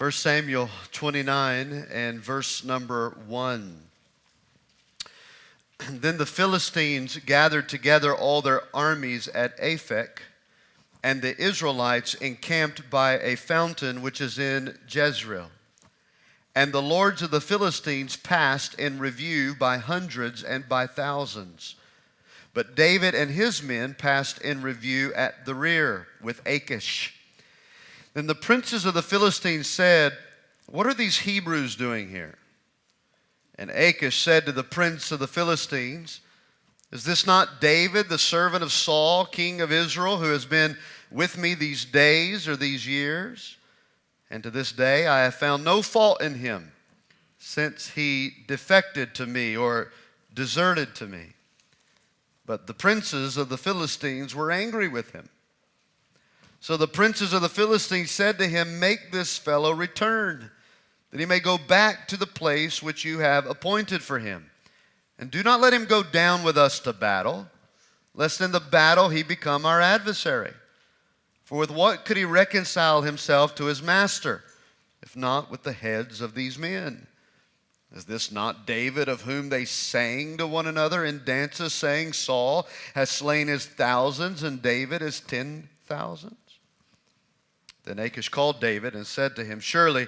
1 Samuel 29 and verse number 1. Then the Philistines gathered together all their armies at Aphek, and the Israelites encamped by a fountain which is in Jezreel. And the lords of the Philistines passed in review by hundreds and by thousands. But David and his men passed in review at the rear with Achish. Then the princes of the Philistines said, "What are these Hebrews doing here?" And Achish said to the prince of the Philistines, "Is this not David, the servant of Saul, king of Israel, who has been with me these days or these years? And to this day I have found no fault in him, since he defected to me or deserted to me." But the princes of the Philistines were angry with him. So the princes of the Philistines said to him, "Make this fellow return, that he may go back to the place which you have appointed for him. And do not let him go down with us to battle, lest in the battle he become our adversary. For with what could he reconcile himself to his master, if not with the heads of these men? Is this not David, of whom they sang to one another in dances, saying, Saul has slain his thousands, and David his 10,000s? Then Achish called David and said to him, "Surely,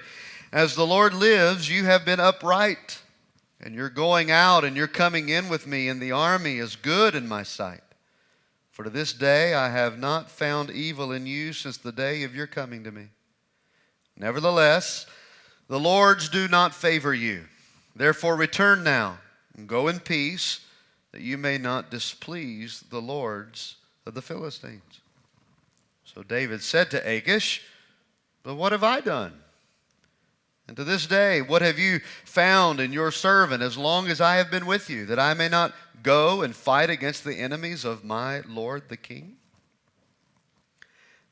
as the Lord lives, you have been upright, and your going out and your coming in with me in the army is good in my sight. For to this day I have not found evil in you since the day of your coming to me. Nevertheless, the lords do not favor you. Therefore return now and go in peace, that you may not displease the lords of the Philistines." So David said to Achish, "But what have I done? And to this day, what have you found in your servant as long as I have been with you, that I may not go and fight against the enemies of my lord the king?"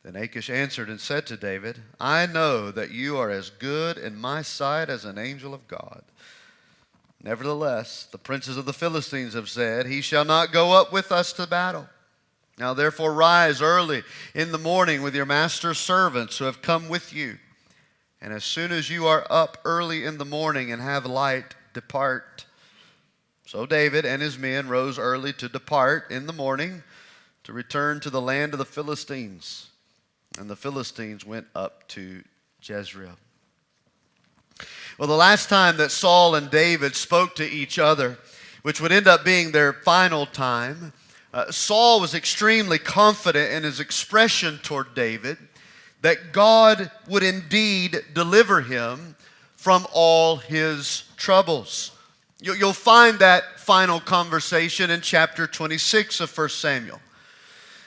Then Achish answered and said to David, "I know that you are as good in my sight as an angel of God. Nevertheless, the princes of the Philistines have said, 'He shall not go up with us to battle.' Now therefore rise early in the morning with your master's servants who have come with you. And as soon as you are up early in the morning and have light, depart." So David and his men rose early to depart in the morning to return to the land of the Philistines. And the Philistines went up to Jezreel. Well, the last time that Saul and David spoke to each other, which would end up being their final time, Saul was extremely confident in his expression toward David that God would indeed deliver him from all his troubles. You'll find that final conversation in chapter 26 of 1 Samuel.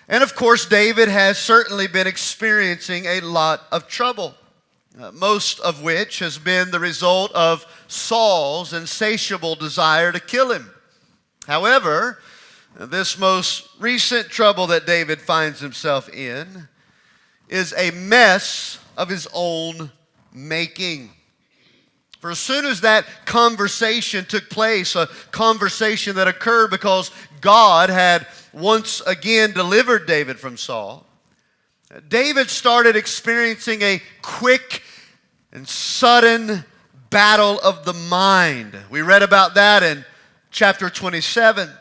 And of course, David has certainly been experiencing a lot of trouble, most of which has been the result of Saul's insatiable desire to kill him. However, this most recent trouble that David finds himself in is a mess of his own making. For as soon as that conversation took place, a conversation that occurred because God had once again delivered David from Saul, David started experiencing a quick and sudden battle of the mind. We read about that in chapter 27.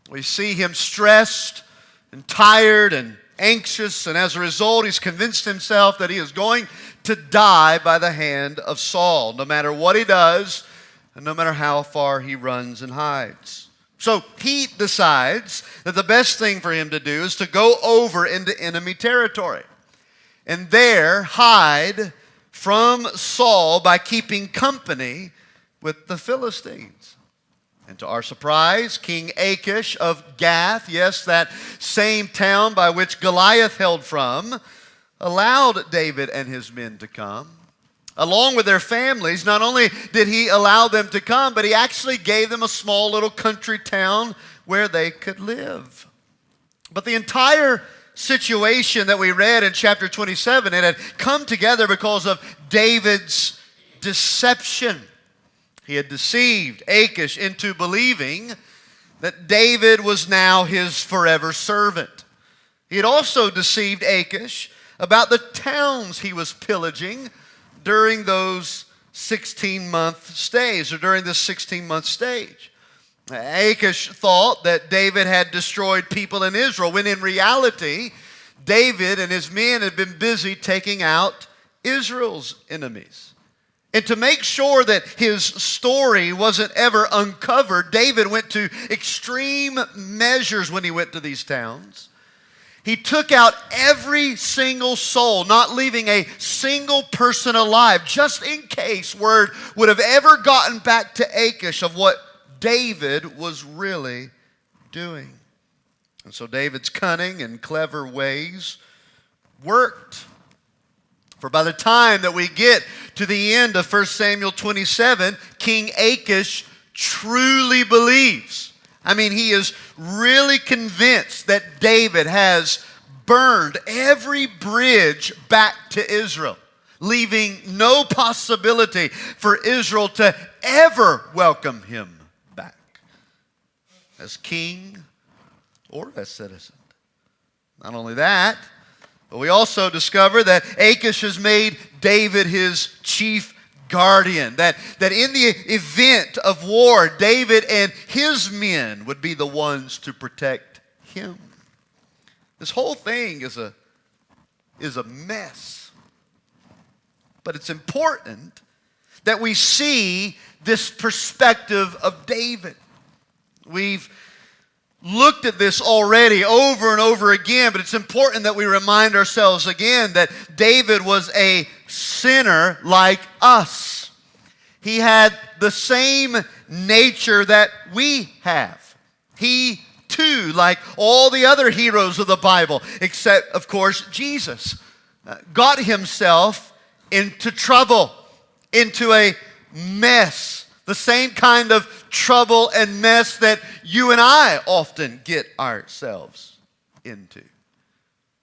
We see him stressed and tired and anxious, and as a result, he's convinced himself that he is going to die by the hand of Saul, no matter what he does and no matter how far he runs and hides. So he decides that the best thing for him to do is to go over into enemy territory and there hide from Saul by keeping company with the Philistines. And to our surprise, King Achish of Gath, yes, that same town by which Goliath held from, allowed David and his men to come. Along with their families, not only did he allow them to come, but he actually gave them a small little country town where they could live. But the entire situation that we read in chapter 27, it had come together because of David's deception. He had deceived Achish into believing that David was now his forever servant. He had also deceived Achish about the towns he was pillaging during those 16-month stays, or during this 16-month stage. Achish thought that David had destroyed people in Israel, when in reality, David and his men had been busy taking out Israel's enemies. And to make sure that his story wasn't ever uncovered, David went to extreme measures when he went to these towns. He took out every single soul, not leaving a single person alive, just in case word would have ever gotten back to Achish of what David was really doing. And so David's cunning and clever ways worked. For by the time that we get to the end of 1 Samuel 27, King Achish truly believes. He is really convinced that David has burned every bridge back to Israel, leaving no possibility for Israel to ever welcome him back as king or as citizen. Not only that, but we also discover that Achish has made David his chief guardian. That in the event of war, David and his men would be the ones to protect him. This whole thing is a mess. But it's important that we see this perspective of David. We've looked at this already over and over again, but it's important that we remind ourselves again that David was a sinner like us. He had the same nature that we have. He too, like all the other heroes of the Bible, except of course Jesus, got himself into trouble, into a mess. The same kind of trouble and mess that you and I often get ourselves into.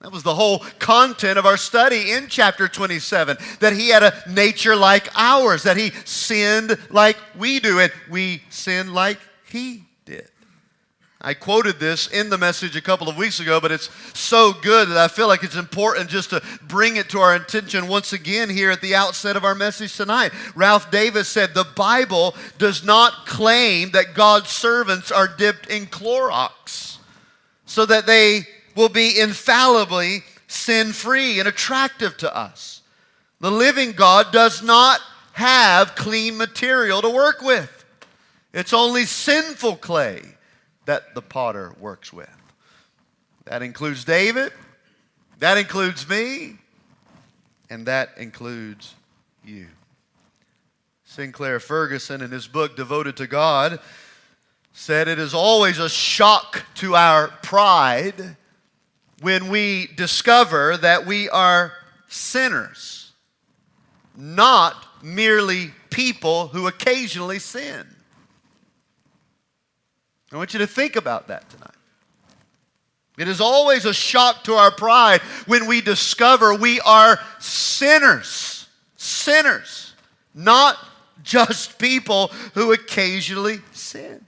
That was the whole content of our study in chapter 27, that he had a nature like ours, that he sinned like we do, and we sin like he did. I quoted this in the message a couple of weeks ago, but it's so good that I feel like it's important just to bring it to our attention once again here at the outset of our message tonight. Ralph Davis said, "The Bible does not claim that God's servants are dipped in Clorox so that they will be infallibly sin-free and attractive to us. The living God does not have clean material to work with. It's only sinful clay that the potter works with." That includes David, that includes me, and that includes you. Sinclair Ferguson, in his book Devoted to God, said it is always a shock to our pride when we discover that we are sinners, not merely people who occasionally sin. I want you to think about that tonight. It is always a shock to our pride when we discover we are sinners. Sinners. Not just people who occasionally sin.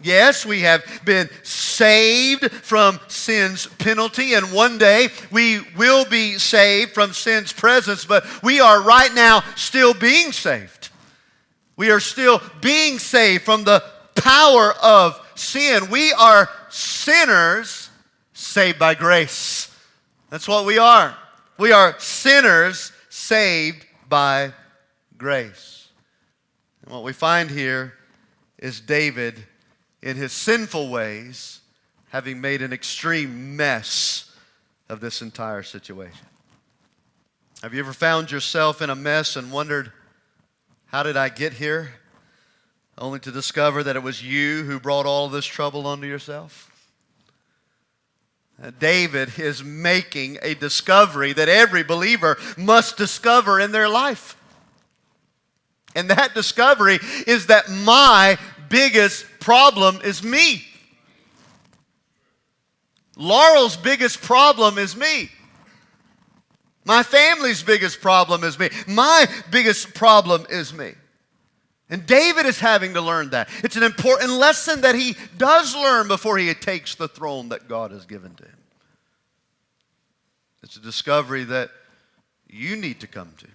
Yes, we have been saved from sin's penalty, and one day we will be saved from sin's presence, but we are right now still being saved. We are still being saved from the power of sin. We are sinners saved by grace. That's what we are. We are sinners saved by grace. And what we find here is David, in his sinful ways, having made an extreme mess of this entire situation. Have you ever found yourself in a mess and wondered, how did I get here? Only to discover that it was you who brought all this trouble onto yourself? David is making a discovery that every believer must discover in their life. And that discovery is that my biggest problem is me. Laurel's biggest problem is me. My family's biggest problem is me. My biggest problem is me. And David is having to learn that. It's an important lesson that he does learn before he takes the throne that God has given to him. It's a discovery that you need to come to.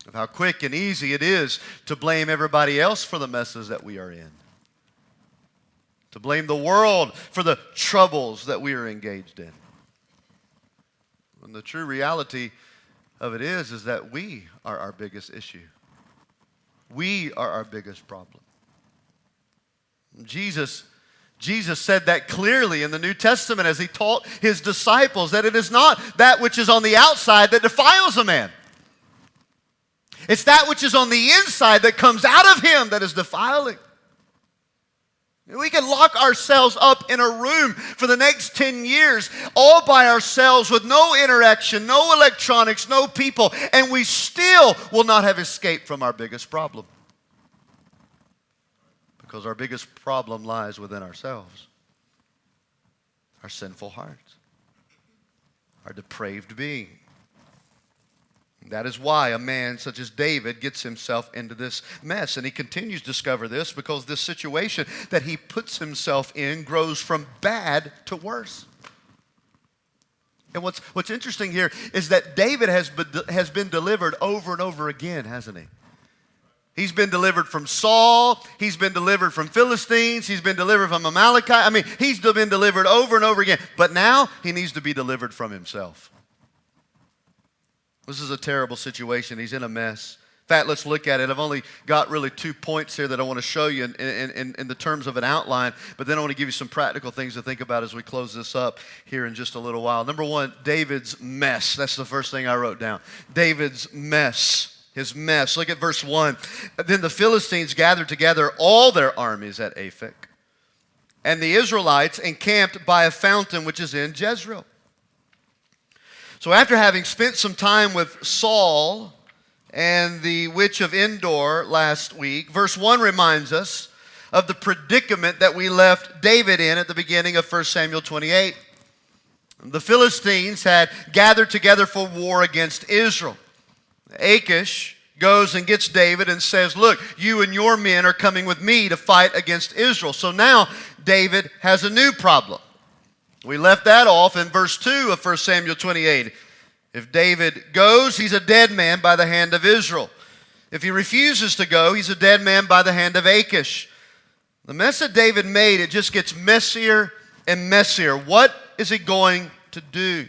of how quick and easy it is to blame everybody else for the messes that we are in, to blame the world for the troubles that we are engaged in. And the true reality of it is that we are our biggest issue. We are our biggest problem. Jesus said that clearly in the New Testament as he taught his disciples, that it is not that which is on the outside that defiles a man. It's that which is on the inside that comes out of him that is defiling. We can lock ourselves up in a room for the next 10 years all by ourselves with no interaction, no electronics, no people, and we still will not have escaped from our biggest problem. Because our biggest problem lies within ourselves. Our sinful hearts. Our depraved being. That is why a man such as David gets himself into this mess. And he continues to discover this because this situation that he puts himself in grows from bad to worse. And what's interesting here is that David has been delivered over and over again, hasn't he? He's been delivered from Saul. He's been delivered from Philistines. He's been delivered from Amalekite. I mean, he's been delivered over and over again. But now he needs to be delivered from himself. This is a terrible situation. He's in a mess. In fact, let's look at it. I've only got really 2 points here that I want to show you in the terms of an outline, but then I want to give you some practical things to think about as we close this up here in just a little while. Number one, David's mess. That's the first thing I wrote down. David's mess. His mess. Look at verse 1. Then the Philistines gathered together all their armies at Aphek, and the Israelites encamped by a fountain which is in Jezreel. So after having spent some time with Saul and the witch of Endor last week, verse 1 reminds us of the predicament that we left David in at the beginning of 1 Samuel 28. The Philistines had gathered together for war against Israel. Achish goes and gets David and says, look, you and your men are coming with me to fight against Israel. So now David has a new problem. We left that off in verse 2 of 1 Samuel 28. If David goes, he's a dead man by the hand of Israel. If he refuses to go, he's a dead man by the hand of Achish. The mess that David made, it just gets messier and messier. What is he going to do?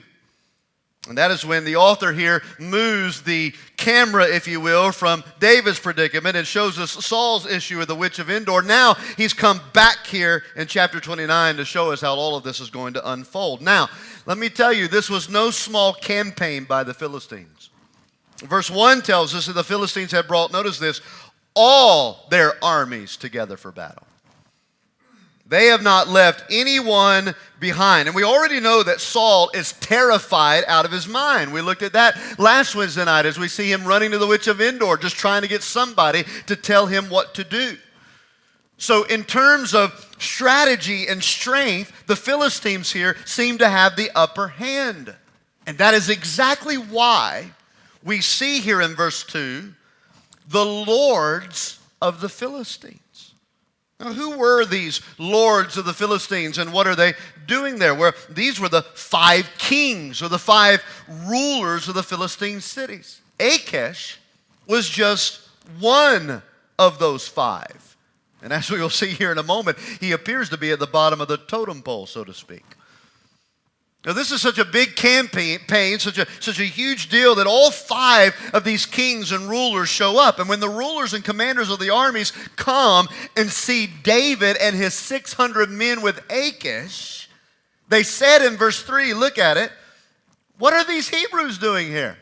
And that is when the author here moves the camera, if you will, from David's predicament and shows us Saul's issue with the witch of Endor. Now he's come back here in chapter 29 to show us how all of this is going to unfold. Now, let me tell you, this was no small campaign by the Philistines. Verse 1 tells us that the Philistines had brought, notice this, all their armies together for battle. They have not left anyone behind. And we already know that Saul is terrified out of his mind. We looked at that last Wednesday night as we see him running to the witch of Endor, just trying to get somebody to tell him what to do. So in terms of strategy and strength, the Philistines here seem to have the upper hand. And that is exactly why we see here in verse 2, the lords of the Philistines. Now, who were these lords of the Philistines and what are they doing there? Well, these were the 5 kings or the 5 rulers of the Philistine cities. Achish was just one of those 5. And as we will see here in a moment, he appears to be at the bottom of the totem pole, so to speak. Now, this is such a big campaign, such a huge deal that all 5 of these kings and rulers show up. And when the rulers and commanders of the armies come and see David and his 600 men with Achish, they said in verse 3, look at it, what are these Hebrews doing here?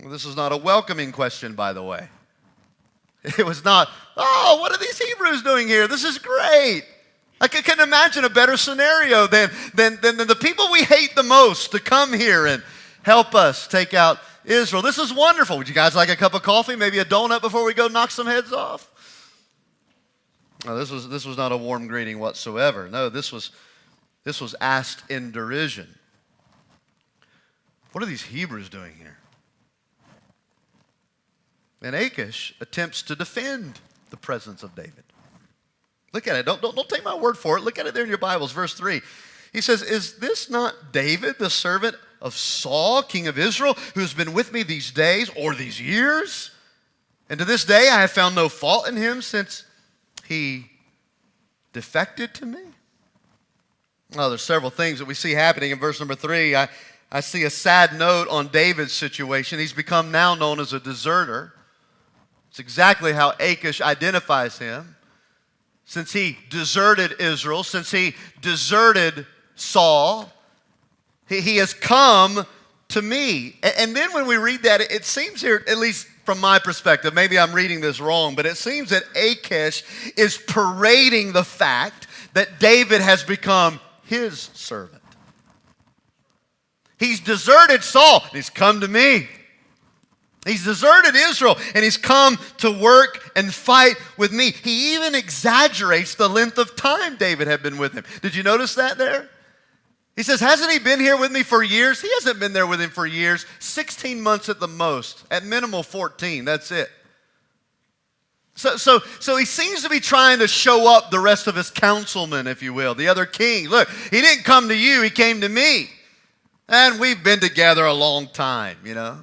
Well, this is not a welcoming question, by the way. It was not, oh, what are these Hebrews doing here? This is great. I couldn't imagine a better scenario than the people we hate the most to come here and help us take out Israel. This is wonderful. Would you guys like a cup of coffee, maybe a donut before we go knock some heads off? No, this was not a warm greeting whatsoever. No, this was asked in derision. What are these Hebrews doing here? And Achish attempts to defend the presence of David. Look at it. Don't take my word for it. Look at it there in your Bibles. Verse 3. He says, is this not David, the servant of Saul, king of Israel, who has been with me these days or these years? And to this day I have found no fault in him since he defected to me. Well, there's several things that we see happening in verse number 3. I see a sad note on David's situation. He's become now known as a deserter. It's exactly how Achish identifies him. Since he deserted Israel, since he deserted Saul, he has come to me. And then when we read that, it seems here, at least from my perspective, maybe I'm reading this wrong, but it seems that Achish is parading the fact that David has become his servant. He's deserted Saul, and he's come to me. He's deserted Israel, and he's come to work and fight with me. He even exaggerates the length of time David had been with him. Did you notice that there? He says, hasn't he been here with me for years? He hasn't been there with him for years. 16 months at the most. At minimal 14. That's it. So he seems to be trying to show up the rest of his councilmen, if you will, the other kings. Look, he didn't come to you, he came to me. And we've been together a long time, you know.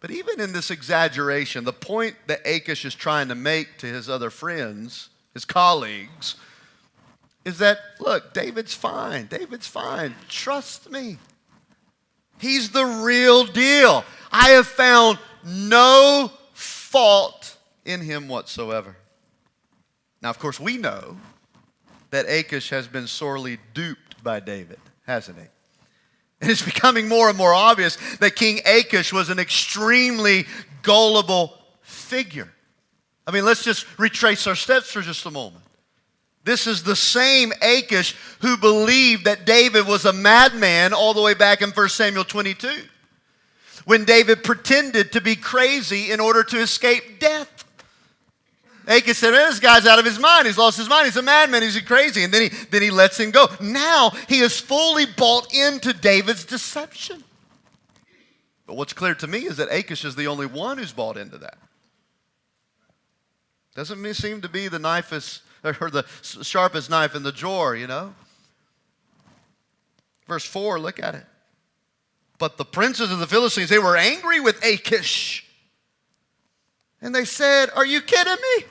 But even in this exaggeration, the point that Achish is trying to make to his other friends, his colleagues, is that, look, David's fine. David's fine. Trust me. He's the real deal. I have found no fault in him whatsoever. Now, of course, we know that Achish has been sorely duped by David, hasn't he? And it's becoming more and more obvious that King Achish was an extremely gullible figure. I mean, let's just retrace our steps for just a moment. This is the same Achish who believed that David was a madman all the way back in 1 Samuel 22, when David pretended to be crazy in order to escape death. Achish said, this guy's out of his mind. He's lost his mind. He's a madman. He's crazy. And then he lets him go. Now he is fully bought into David's deception. But what's clear to me is that Achish is the only one who's bought into that. Doesn't seem to be the the sharpest knife in the drawer, you know. Verse 4, look at it. But the princes of the Philistines, they were angry with Achish. And they said, are you kidding me?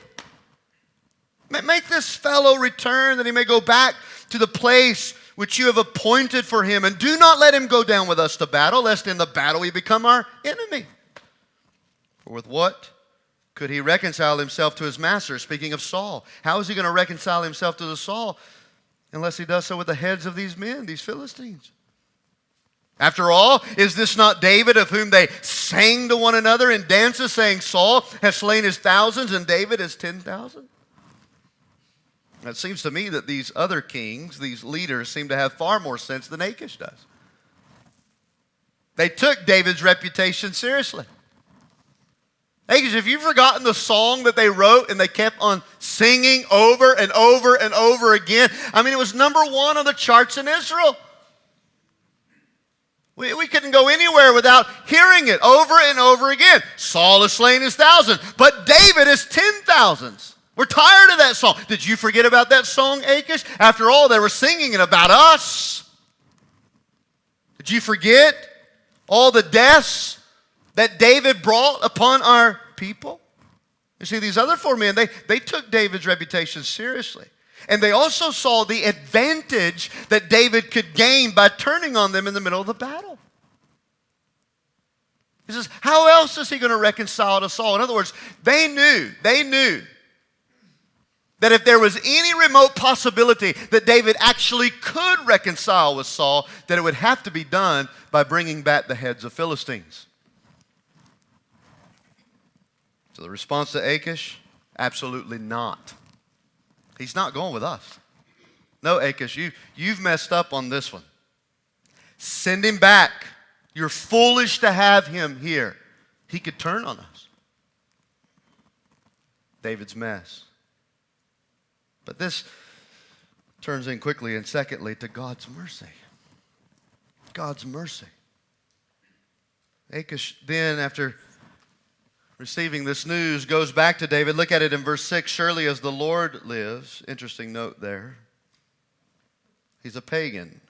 Make this fellow return that he may go back to the place which you have appointed for him. And do not let him go down with us to battle, lest in the battle he become our enemy. For with what could he reconcile himself to his master? Speaking of Saul. How is he going to reconcile himself to the Saul unless he does so with the heads of these men, these Philistines? After all, is this not David of whom they sang to one another in dances, saying, Saul has slain his thousands and David his 10,000? It seems to me that these other kings, these leaders, seem to have far more sense than Achish does. They took David's reputation seriously. Achish, have you forgotten the song that they wrote and they kept on singing over and over and over again? I mean, it was number 1 on the charts in Israel. We couldn't go anywhere without hearing it over and over again. Saul has slain his 1,000, but David is 10,000s. We're tired of that song. Did you forget about that song, Achish? After all, they were singing it about us. Did you forget all the deaths that David brought upon our people? You see, these other 4 men, they took David's reputation seriously. And they also saw the advantage that David could gain by turning on them in the middle of the battle. He says, how else is he going to reconcile to Saul? In other words, they knew that if there was any remote possibility that David actually could reconcile with Saul, that it would have to be done by bringing back the heads of Philistines. So the response to Achish, absolutely not. He's not going with us. No, Achish, you've messed up on this one. Send him back. You're foolish to have him here. He could turn on us. David's mess. But this turns in quickly and secondly to God's mercy. God's mercy. Achish then, after receiving this news, goes back to David. Look at it in verse 6. Surely as the Lord lives. Interesting note there. He's a pagan.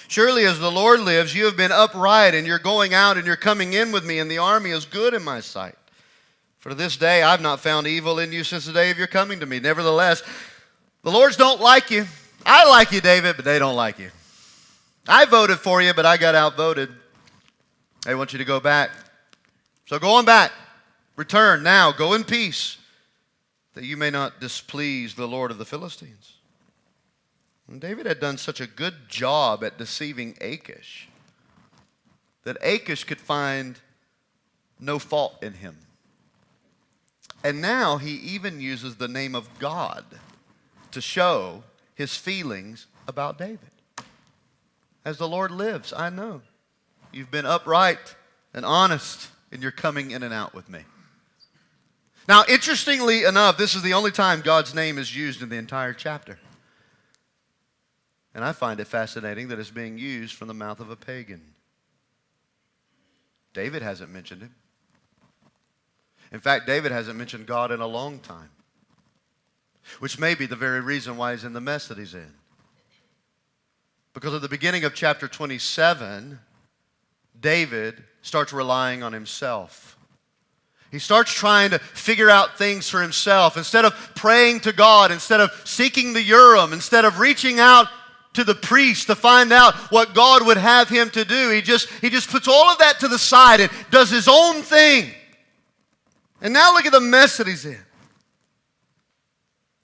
Surely as the Lord lives, you have been upright, and you're going out and you're coming in with me, and the army is good in my sight. For to this day I've not found evil in you since the day of your coming to me. Nevertheless, the Lords don't like you. I like you, David, but they don't like you. I voted for you, but I got outvoted. They want you to go back. So go on back. Return now. Go in peace, that you may not displease the Lord of the Philistines. And David had done such a good job at deceiving Achish that Achish could find no fault in him. And now he even uses the name of God to show his feelings about David. As the Lord lives, I know you've been upright and honest, and you're coming in and out with me. Now, interestingly enough, this is the only time God's name is used in the entire chapter. And I find it fascinating that it's being used from the mouth of a pagan. David hasn't mentioned him. In fact, David hasn't mentioned God in a long time, which may be the very reason why he's in the mess that he's in. Because at the beginning of chapter 27, David starts relying on himself. He starts trying to figure out things for himself. Instead of praying to God, instead of seeking the Urim, instead of reaching out to the priest to find out what God would have him to do, he just puts all of that to the side and does his own thing. And now look at the mess that he's in.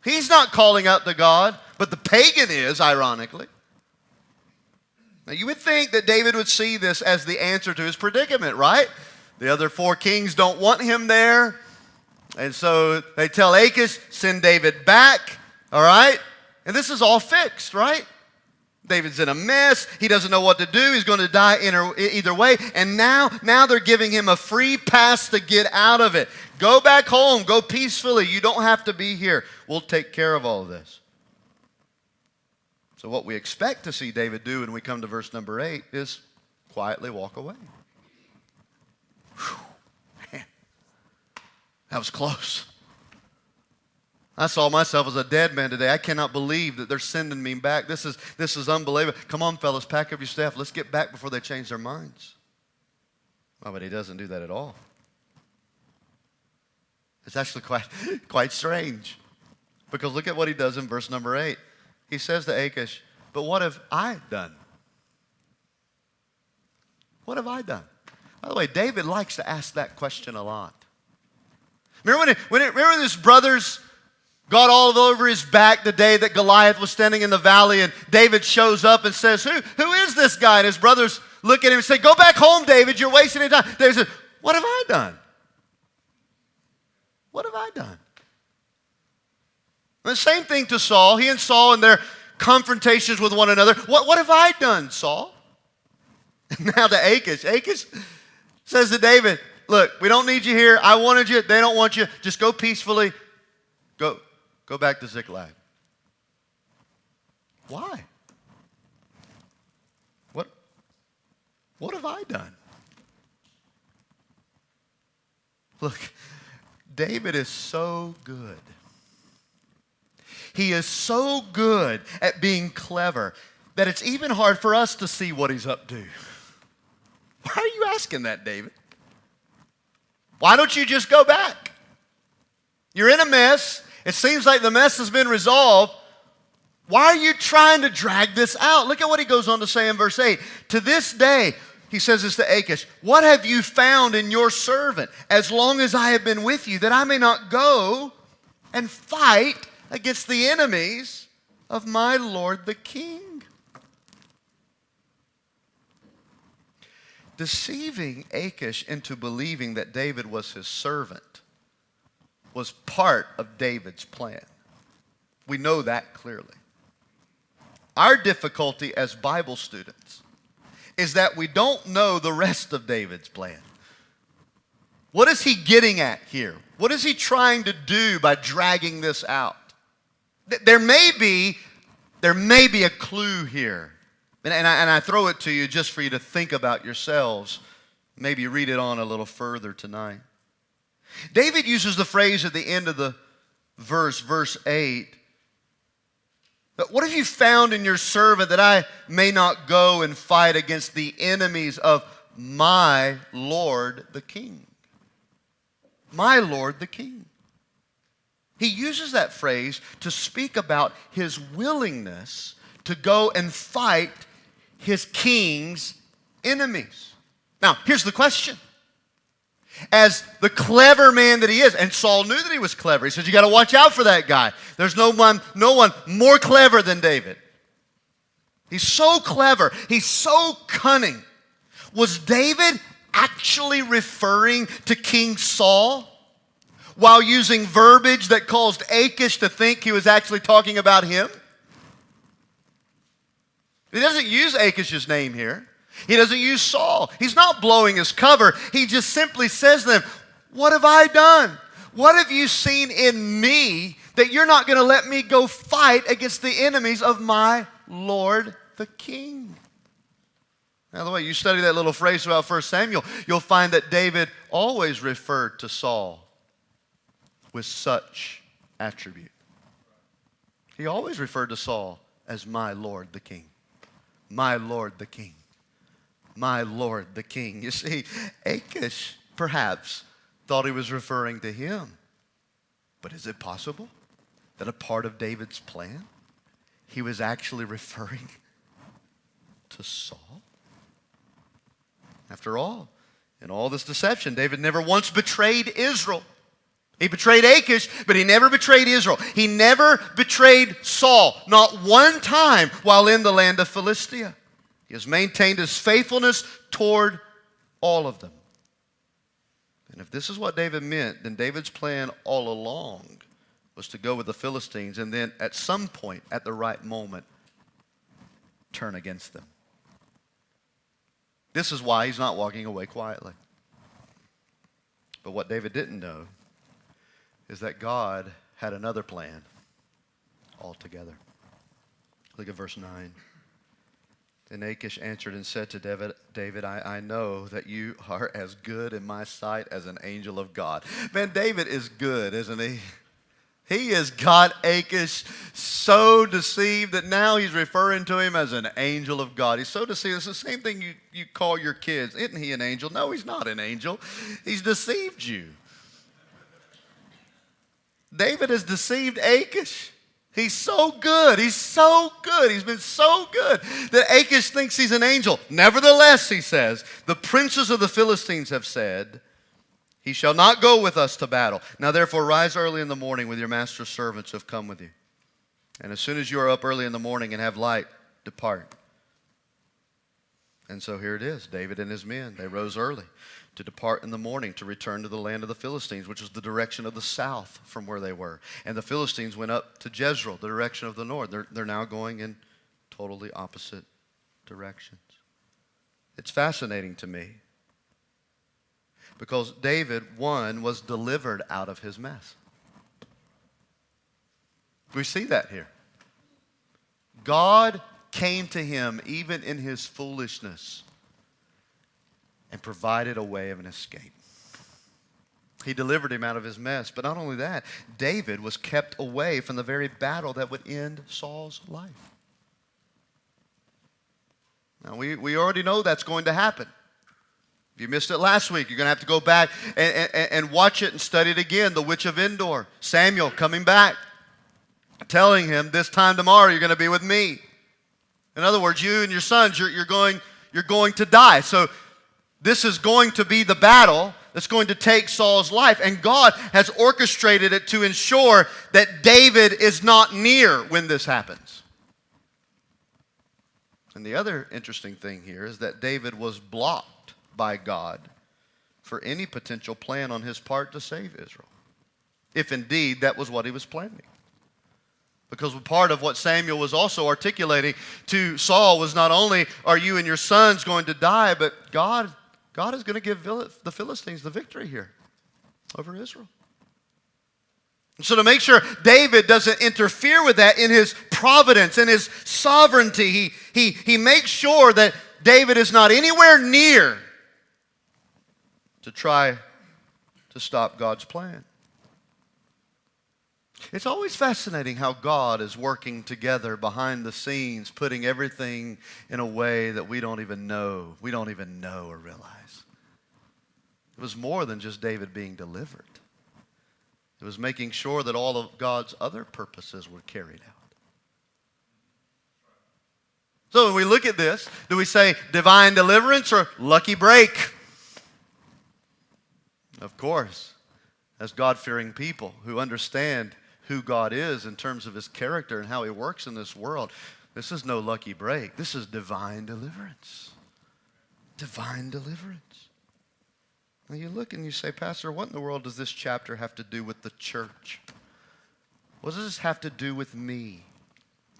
He's not calling out to God, but the pagan is, ironically. Now you would think that David would see this as the answer to his predicament, right? The other 4 kings don't want him there. And so they tell Achish, send David back, all right? And this is all fixed, right? David's in a mess. He doesn't know what to do. He's going to die either way. And now they're giving him a free pass to get out of it. Go back home. Go peacefully. You don't have to be here. We'll take care of all of this. So what we expect to see David do when we come to verse number 8 is quietly walk away. Whew, man, that was close. I saw myself as a dead man today. I cannot believe that they're sending me back. This is unbelievable. Come on, fellas, pack up your stuff. Let's get back before they change their minds. Oh, but he doesn't do that at all. It's actually quite strange. Because look at what he does in verse number 8. He says to Achish, but what have I done? What have I done? By the way, David likes to ask that question a lot. Remember when his brothers got all over his back the day that Goliath was standing in the valley, and David shows up and says, who is this guy? And his brothers look at him and say, go back home, David. You're wasting your time. David says, what have I done? What have I done? And the same thing to Saul. He and Saul in their confrontations with one another. What have I done, Saul? And now to Achish. Achish says to David, look, we don't need you here. I wanted you. They don't want you. Just go peacefully. Go back to Ziklag. Why? What have I done? Look, David is so good. He is so good at being clever that it's even hard for us to see what he's up to. Why are you asking that, David? Why don't you just go back? You're in a mess. It seems like the mess has been resolved. Why are you trying to drag this out? Look at what he goes on to say in verse 8. To this day, he says this to Achish, what have you found in your servant as long as I have been with you, that I may not go and fight against the enemies of my Lord the king? Deceiving Achish into believing that David was his servant was part of David's plan. We know that clearly. Our difficulty as Bible students is that we don't know the rest of David's plan. What is he getting at here? What is he trying to do by dragging this out? There may be a clue here. And I throw it to you just for you to think about yourselves. Maybe read it on a little further tonight. David uses the phrase at the end of the verse 8, What have you found in your servant that I may not go and fight against the enemies of my Lord the King? My Lord the King. He uses that phrase to speak about his willingness to go and fight his king's enemies. Now, here's the question. As the clever man that he is, and Saul knew that he was clever. He said, you got to watch out for that guy. There's no one more clever than David. He's so clever. He's so cunning. Was David actually referring to King Saul while using verbiage that caused Achish to think he was actually talking about him? He doesn't use Achish's name here. He doesn't use Saul. He's not blowing his cover. He just simply says to them, what have I done? What have you seen in me that you're not going to let me go fight against the enemies of my Lord the King? Now, the way you study that little phrase throughout 1 Samuel, you'll find that David always referred to Saul with such attribute. He always referred to Saul as my Lord the King. My Lord the King. My Lord the King. You see, Achish perhaps thought he was referring to him. But is it possible that a part of David's plan, he was actually referring to Saul? After all, in all this deception, David never once betrayed Israel. He betrayed Achish, but he never betrayed Israel. He never betrayed Saul, not one time while in the land of Philistia. He has maintained his faithfulness toward all of them. And if this is what David meant, then David's plan all along was to go with the Philistines and then at some point, at the right moment, turn against them. This is why he's not walking away quietly. But what David didn't know is that God had another plan altogether. Look at verse 9. Then Achish answered and said to David, I know that you are as good in my sight as an angel of God. Man, David is good, isn't he? He has got Achish so deceived that now he's referring to him as an angel of God. He's so deceived. It's the same thing you call your kids. Isn't he an angel? No, he's not an angel. He's deceived you. David has deceived Achish. He's so good. He's so good. He's been so good that Achish thinks he's an angel. Nevertheless, he says, the princes of the Philistines have said, he shall not go with us to battle. Now therefore rise early in the morning with your master's servants who have come with you. And as soon as you are up early in the morning and have light, depart. And so here it is. David and his men, they rose early to depart in the morning to return to the land of the Philistines, which was the direction of the south from where they were. And the Philistines went up to Jezreel, the direction of the north. They're now going in totally opposite directions. It's fascinating to me because David, one, was delivered out of his mess. We see that here. God came to him even in his foolishness and provided a way of an escape. He delivered him out of his mess. But not only that, David was kept away from the very battle that would end Saul's life. Now, we already know that's going to happen. If you missed it last week, you're going to have to go back and watch it and study it again. The witch of Endor, Samuel coming back, telling him, this time tomorrow you're going to be with me. In other words, you and your sons, you're going to die. So this is going to be the battle that's going to take Saul's life. And God has orchestrated it to ensure that David is not near when this happens. And the other interesting thing here is that David was blocked by God for any potential plan on his part to save Israel, if indeed that was what he was planning. Because part of what Samuel was also articulating to Saul was not only are you and your sons going to die, but God is going to give the Philistines the victory here over Israel. And so to make sure David doesn't interfere with that in his providence, in his sovereignty, he makes sure that David is not anywhere near to try to stop God's plan. It's always fascinating how God is working together behind the scenes, putting everything in a way that we don't even know or realize. It was more than just David being delivered. It was making sure that all of God's other purposes were carried out. So when we look at this, do we say divine deliverance or lucky break? Of course, as God-fearing people who understand who God is in terms of His character and how He works in this world, this is no lucky break. This is divine deliverance. Divine deliverance. Now you look and you say, Pastor, what in the world does this chapter have to do with the church? What does this have to do with me?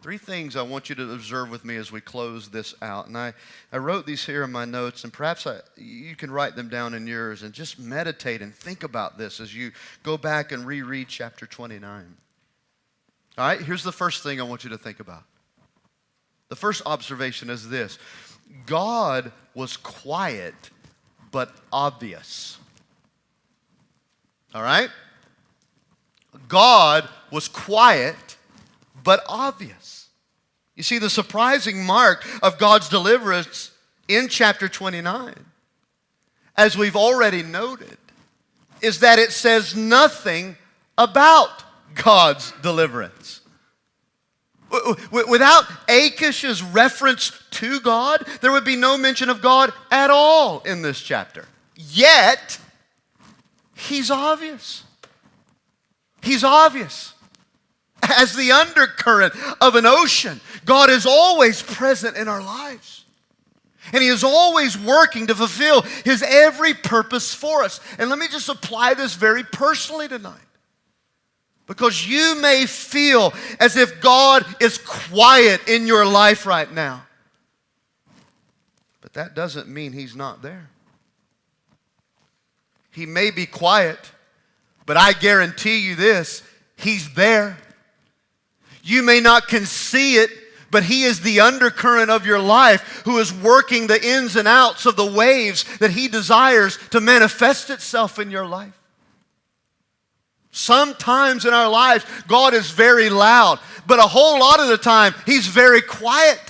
3 things I want you to observe with me as we close this out. And I wrote these here in my notes, and perhaps you can write them down in yours and just meditate and think about this as you go back and reread chapter 29. All right, here's the first thing I want you to think about. The first observation is this: God was quiet but obvious. All right? God was quiet but obvious. You see, the surprising mark of God's deliverance in chapter 29, as we've already noted, is that it says nothing about God's deliverance. Without Achish's reference to God, there would be no mention of God at all in this chapter. Yet, He's obvious. He's obvious. As the undercurrent of an ocean, God is always present in our lives. And He is always working to fulfill His every purpose for us. And let me just apply this very personally tonight. Because you may feel as if God is quiet in your life right now. But that doesn't mean He's not there. He may be quiet, but I guarantee you this: He's there. You may not can see it, but He is the undercurrent of your life who is working the ins and outs of the waves that He desires to manifest itself in your life. Sometimes in our lives, God is very loud, but a whole lot of the time, He's very quiet.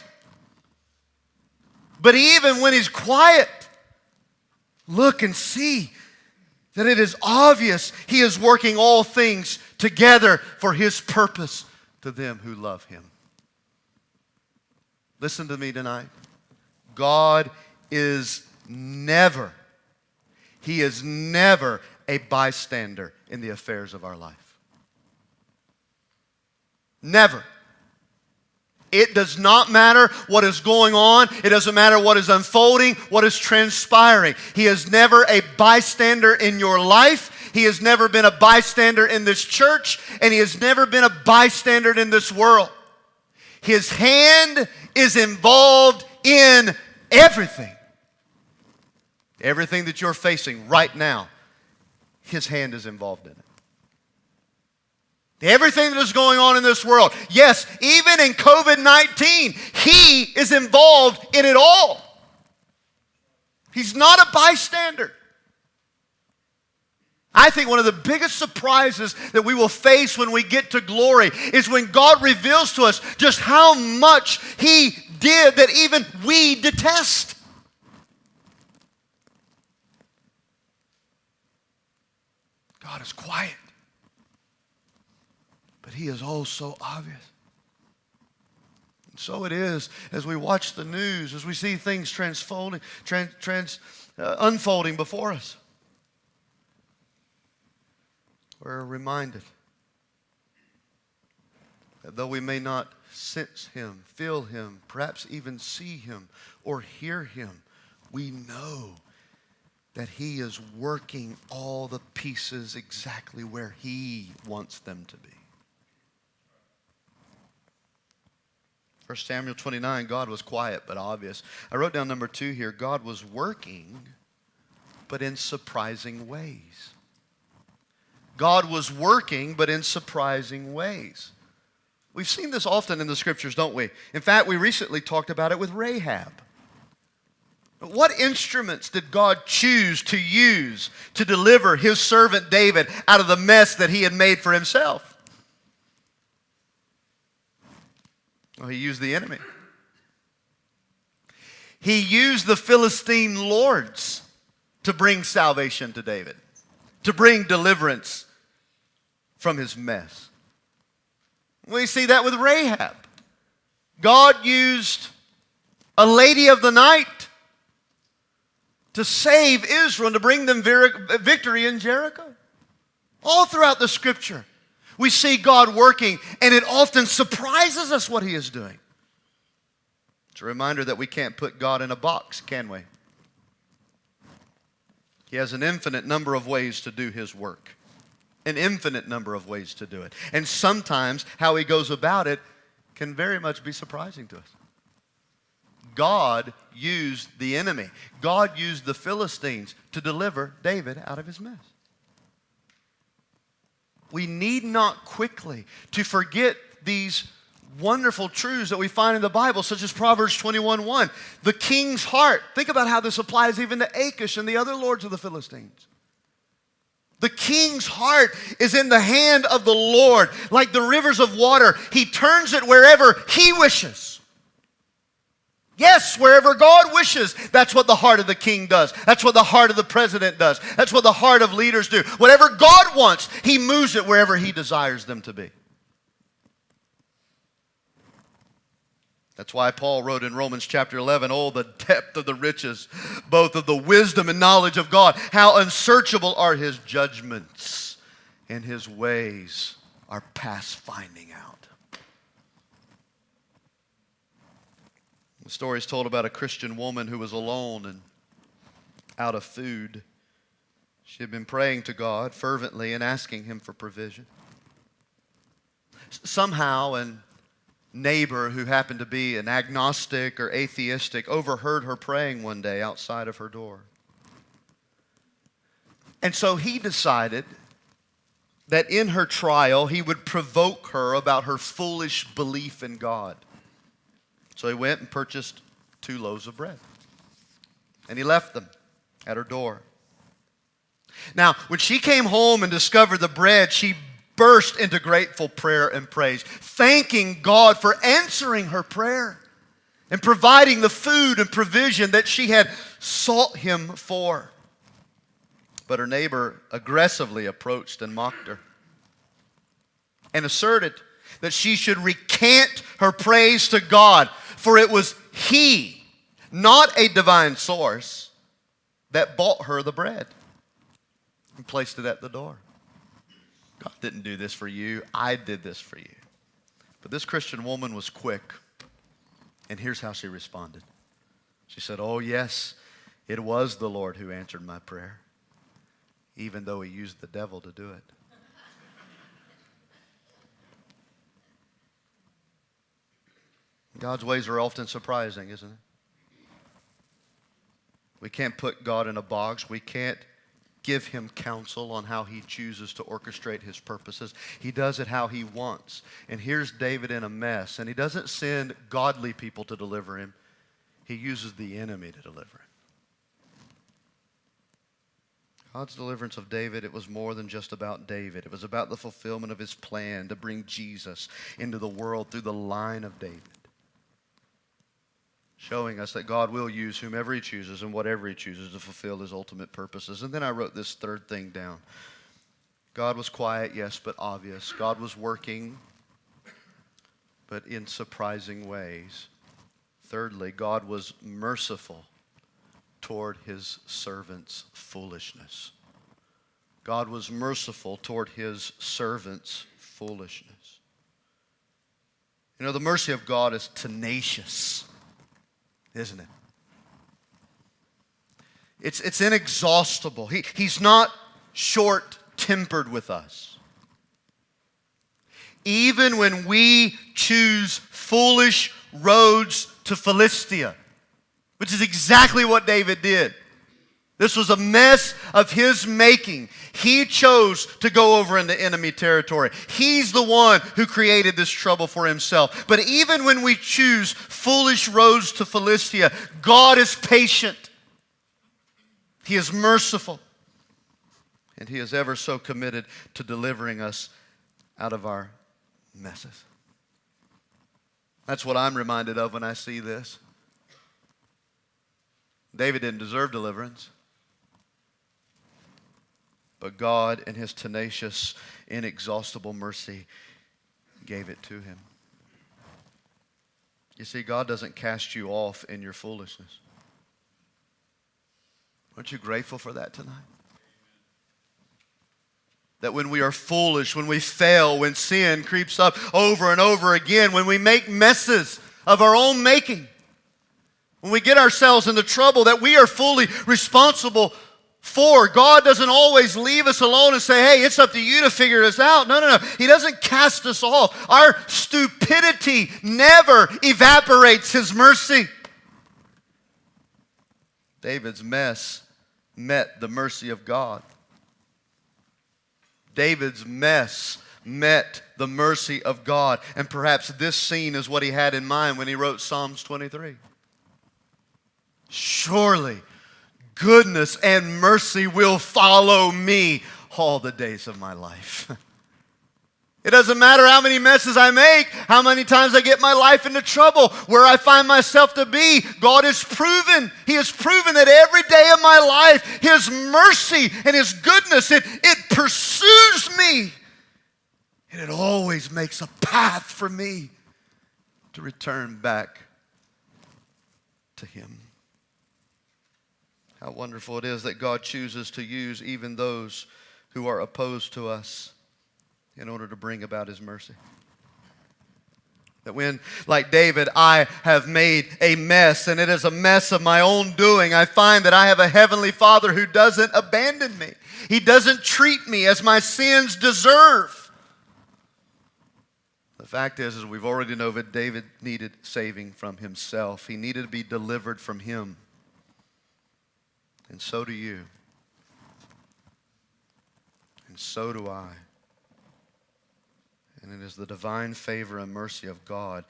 But even when He's quiet, look and see that it is obvious He is working all things together for His purpose to them who love Him. Listen to me tonight. God is never, He is never a bystander in the affairs of our life. Never. It does not matter what is going on. It doesn't matter what is unfolding, what is transpiring. He is never a bystander in your life. He has never been a bystander in this church, and He has never been a bystander in this world. His hand is involved in everything. Everything that you're facing right now, His hand is involved in it. Everything that is going on in this world, yes, even in COVID-19, He is involved in it all. He's not a bystander. I think one of the biggest surprises that we will face when we get to glory is when God reveals to us just how much He did that even we detest. God is quiet, but He is oh so obvious. And so it is as we watch the news, as we see things unfolding before us. We're reminded that though we may not sense Him, feel Him, perhaps even see Him or hear Him, we know that He is working all the pieces exactly where He wants them to be. 1 Samuel 29, God was quiet but obvious. I wrote down number 2 here. God was working, but in surprising ways. God was working, but in surprising ways. We've seen this often in the Scriptures, don't we? In fact, we recently talked about it with Rahab. What instruments did God choose to use to deliver His servant David out of the mess that he had made for himself? Well, he used the enemy. He used the Philistine lords to bring salvation to David, to bring deliverance from his mess. We see that with Rahab. God used a lady of the night to save Israel and to bring them victory in Jericho. All throughout the Scripture, we see God working, and it often surprises us what He is doing. It's a reminder that we can't put God in a box, can we? He has an infinite number of ways to do His work. An infinite number of ways to do it. And sometimes how He goes about it can very much be surprising to us. God used the enemy. God used the Philistines to deliver David out of his mess. We need not quickly to forget these wonderful truths that we find in the Bible, such as Proverbs 21:1. The king's heart. Think about how this applies even to Achish and the other lords of the Philistines. The king's heart is in the hand of the Lord. Like the rivers of water, He turns it wherever He wishes. Yes, wherever God wishes, that's what the heart of the king does. That's what the heart of the president does. That's what the heart of leaders do. Whatever God wants, He moves it wherever He desires them to be. That's why Paul wrote in Romans chapter 11, "Oh, the depth of the riches, both of the wisdom and knowledge of God. How unsearchable are His judgments, and His ways are past finding out." The story is told about a Christian woman who was alone and out of food. She had been praying to God fervently and asking Him for provision. Somehow, a neighbor who happened to be an agnostic or atheistic overheard her praying one day outside of her door. And so he decided that in her trial he would provoke her about her foolish belief in God. So he went and purchased 2 loaves of bread. And he left them at her door. Now, when she came home and discovered the bread, she burst into grateful prayer and praise, thanking God for answering her prayer and providing the food and provision that she had sought Him for. But her neighbor aggressively approached and mocked her and asserted that she should recant her praise to God, for it was He, not a divine source, that bought her the bread and placed it at the door. God didn't do this for you. I did this for you. But this Christian woman was quick. And here's how she responded. She said, "Oh, yes, it was the Lord who answered my prayer, even though He used the devil to do it." God's ways are often surprising, isn't it? We can't put God in a box. We can't give Him counsel on how He chooses to orchestrate His purposes. He does it how He wants. And here's David in a mess. And He doesn't send godly people to deliver him. He uses the enemy to deliver him. God's deliverance of David, it was more than just about David. It was about the fulfillment of His plan to bring Jesus into the world through the line of David, showing us that God will use whomever He chooses and whatever He chooses to fulfill His ultimate purposes. And then I wrote this third thing down. God was quiet, yes, but obvious. God was working, but in surprising ways. Thirdly, God was merciful toward His servants' foolishness. God was merciful toward His servants' foolishness. You know, the mercy of God is tenacious, isn't it? It's inexhaustible. He's not short-tempered with us. Even when we choose foolish roads to Philistia, which is exactly what David did. This was a mess of his making. He chose to go over into enemy territory. He's the one who created this trouble for himself. But even when we choose foolish roads to Philistia, God is patient. He is merciful. And He is ever so committed to delivering us out of our messes. That's what I'm reminded of when I see this. David didn't deserve deliverance, but God, in His tenacious, inexhaustible mercy, gave it to him. You see, God doesn't cast you off in your foolishness. Aren't you grateful for that tonight? That when we are foolish, when we fail, when sin creeps up over and over again, when we make messes of our own making, when we get ourselves into trouble that we are fully responsible for, God doesn't always leave us alone and say, hey, it's up to you to figure this out. No. He doesn't cast us off. Our stupidity never evaporates His mercy. David's mess met the mercy of God. David's mess met the mercy of God. And perhaps this scene is what he had in mind when he wrote Psalms 23. Surely goodness and mercy will follow me all the days of my life. It doesn't matter how many messes I make, how many times I get my life into trouble, where I find myself to be. God has proven, He has proven that every day of my life, His mercy and His goodness, it pursues me. And it always makes a path for me to return back to Him. How wonderful it is that God chooses to use even those who are opposed to us in order to bring about His mercy. That when, like David, I have made a mess, and it is a mess of my own doing, I find that I have a heavenly Father who doesn't abandon me. He doesn't treat me as my sins deserve. The fact is, as we've already known, that David needed saving from himself. He needed to be delivered from him. And so do you. And so do I. And it is the divine favor and mercy of God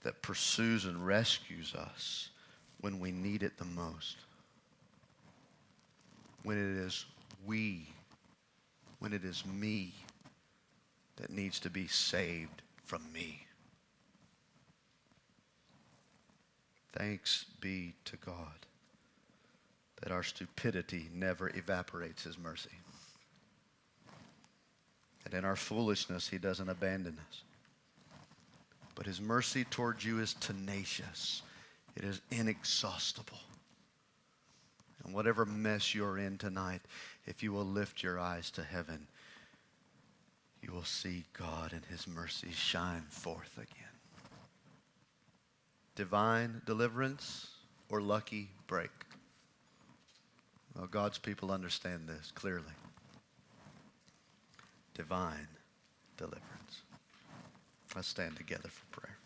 that pursues and rescues us when we need it the most. When it is when it is me that needs to be saved from me. Thanks be to God that our stupidity never evaporates His mercy. And in our foolishness, He doesn't abandon us. But His mercy towards you is tenacious. It is inexhaustible. And whatever mess you're in tonight, if you will lift your eyes to heaven, you will see God and His mercy shine forth again. Divine deliverance or lucky break? Well, God's people understand this clearly. Divine deliverance. Let's stand together for prayer.